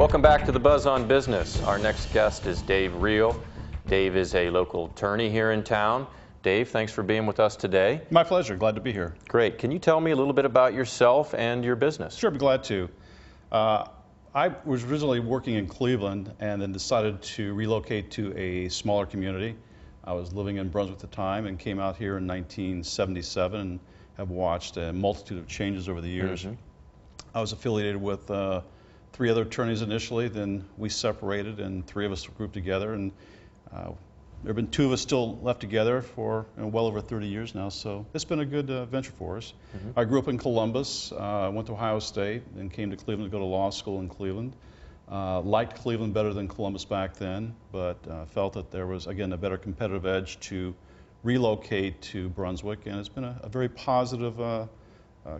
Welcome back to the Buzz on Business. Our next guest is Dave Riehl. Dave is a local attorney here in town. Dave, thanks for being with us today. My pleasure. Glad to be here. Great. Can you tell me a little bit about yourself and your business? Sure, be glad to. I was originally working in Cleveland and then decided to relocate to a smaller community. I was living in Brunswick at the time and came out here in 1977 and have watched a multitude of changes over the years. I was affiliated with 3 other attorneys initially, then we separated and 3 of us grouped together, and there have been 2 of us still left together for well over 30 years now, so it's been a good venture for us. I grew up in Columbus, went to Ohio State, and came to Cleveland to go to law school in Cleveland. Liked Cleveland better than Columbus back then, but felt that there was, again, a better competitive edge to relocate to Brunswick, and it's been a very positive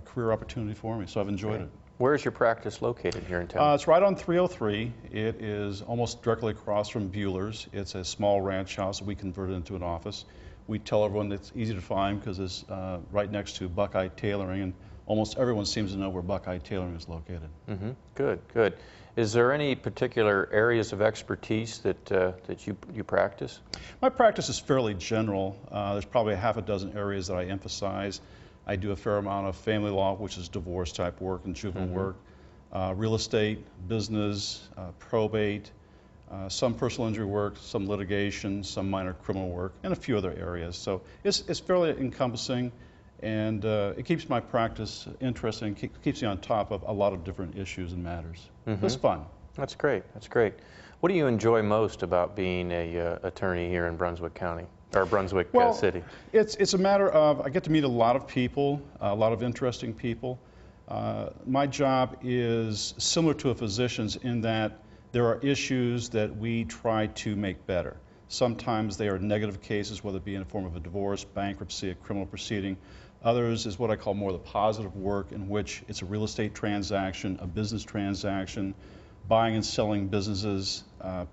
career opportunity for me, so I've enjoyed it. Where is your practice located here in town? It's right on 303. It is almost directly across from Bueller's. It's a small ranch house that we converted into an office. We tell everyone it's easy to find because it's right next to Buckeye Tailoring, and almost everyone seems to know where Buckeye Tailoring is located. Good, good. Is there any particular areas of expertise that you practice? My practice is fairly general. There's probably a half a dozen areas that I emphasize. I do a fair amount of family law, which is divorce type work and juvenile work, real estate, business, probate, some personal injury work, some litigation, some minor criminal work, and a few other areas. So it's fairly encompassing, and it keeps my practice interesting, keeps me on top of a lot of different issues and matters. It's fun. That's great, that's great. What do you enjoy most about being a attorney here in Brunswick County? Or Brunswick City? It's a matter of, I get to meet a lot of people, a lot of interesting people. My job is similar to a physician's in that there are issues that we try to make better. Sometimes they are negative cases, whether it be in the form of a divorce, bankruptcy, a criminal proceeding. Others is what I call more the positive work, in which it's a real estate transaction, a business transaction, buying and selling businesses,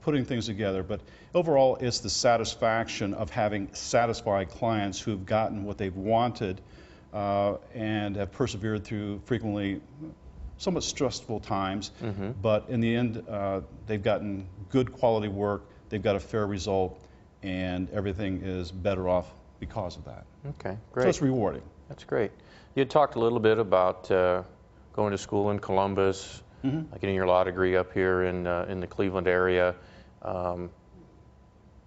putting things together. But overall, it's the satisfaction of having satisfied clients who've gotten what they've wanted and have persevered through frequently somewhat stressful times. But in the end, they've gotten good quality work, they've got a fair result, and everything is better off because of that. Okay, great. So it's rewarding. That's great. You had talked a little bit about going to school in Columbus, getting your law degree up here in the Cleveland area.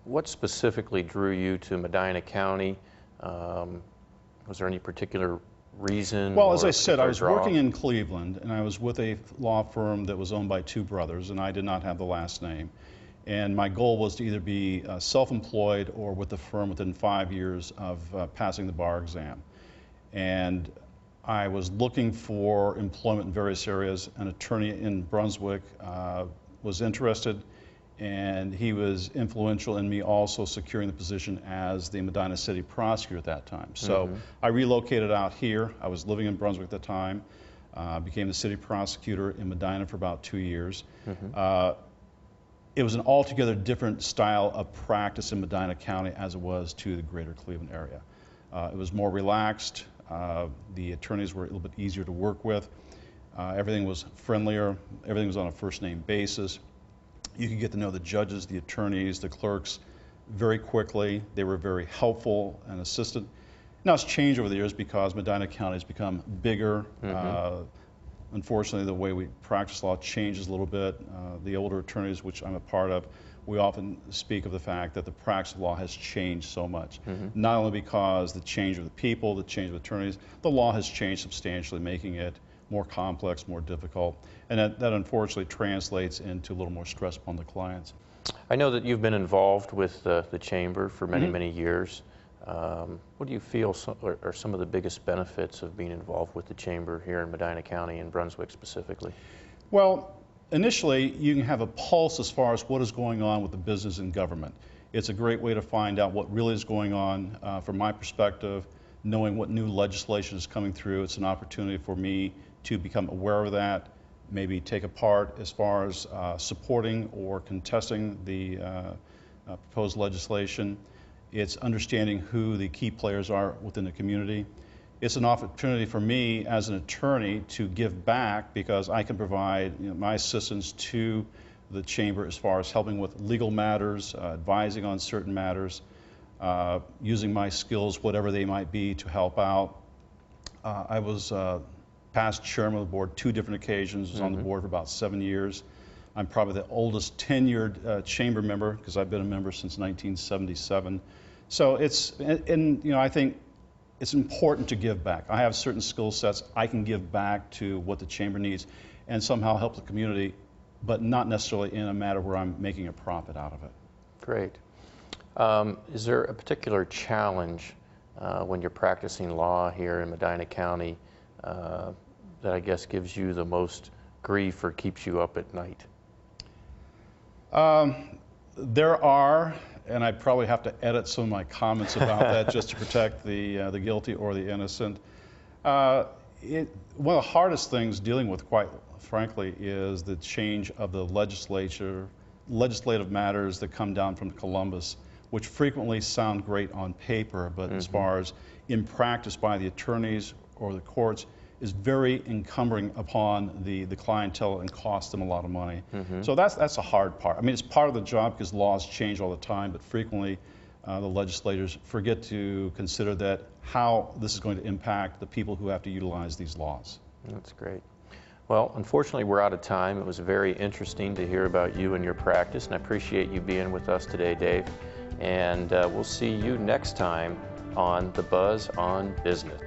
What specifically drew you to Medina County? Was there any particular reason? Well, as I said, I was working in Cleveland, and I was with a law firm that was owned by 2 brothers, and I did not have the last name. And my goal was to either be self-employed or with the firm within 5 years of passing the bar exam. And I was looking for employment in various areas. An attorney in Brunswick was interested, and he was influential in me also securing the position as the Medina City prosecutor at that time. So I relocated out here. I was living in Brunswick at the time, became the city prosecutor in Medina for about 2 years. It was an altogether different style of practice in Medina County as it was to the greater Cleveland area. It was more relaxed. The attorneys were a little bit easier to work with. Everything was friendlier. Everything was on a first name basis. You could get to know the judges, the attorneys, the clerks very quickly. They were very helpful and assistant. Now it's changed over the years because Medina County has become bigger. Unfortunately, the way we practice law changes a little bit. The older attorneys, which I'm a part of, we often speak of the fact that the practice of law has changed so much. Not only because the change of the people, the change of attorneys, the law has changed substantially, making it more complex, more difficult, and that unfortunately translates into a little more stress upon the clients. I know that you've been involved with the Chamber for many, many years. What do you feel are some of the biggest benefits of being involved with the Chamber here in Medina County and Brunswick specifically? Well, initially, you can have a pulse as far as what is going on with the business and government. It's a great way to find out what really is going on. From my perspective, knowing what new legislation is coming through, it's an opportunity for me to become aware of that, maybe take a part as far as supporting or contesting the proposed legislation. It's understanding who the key players are within the community. It's an opportunity for me as an attorney to give back because I can provide my assistance to the chamber as far as helping with legal matters, advising on certain matters, using my skills, whatever they might be, to help out. I was past chairman of the board 2 different occasions, was on the board for about 7 years. I'm probably the oldest tenured chamber member because I've been a member since 1977. So and I think it's important to give back. I have certain skill sets I can give back to what the chamber needs and somehow help the community, but not necessarily in a matter where I'm making a profit out of it. Great. Is there a particular challenge when you're practicing law here in Medina County that I guess gives you the most grief or keeps you up at night? There are, and I probably have to edit some of my comments about that just to protect the guilty or the innocent. One of the hardest things dealing with, quite frankly, is the change of the legislative matters that come down from Columbus, which frequently sound great on paper, but as far as in practice by the attorneys or the courts, is very encumbering upon the clientele and costs them a lot of money. So that's a hard part. I mean, it's part of the job because laws change all the time, but frequently the legislators forget to consider that how this is going to impact the people who have to utilize these laws. That's great. Well, unfortunately, we're out of time. It was very interesting to hear about you and your practice, and I appreciate you being with us today, Dave. And we'll see you next time on The Buzz on Business.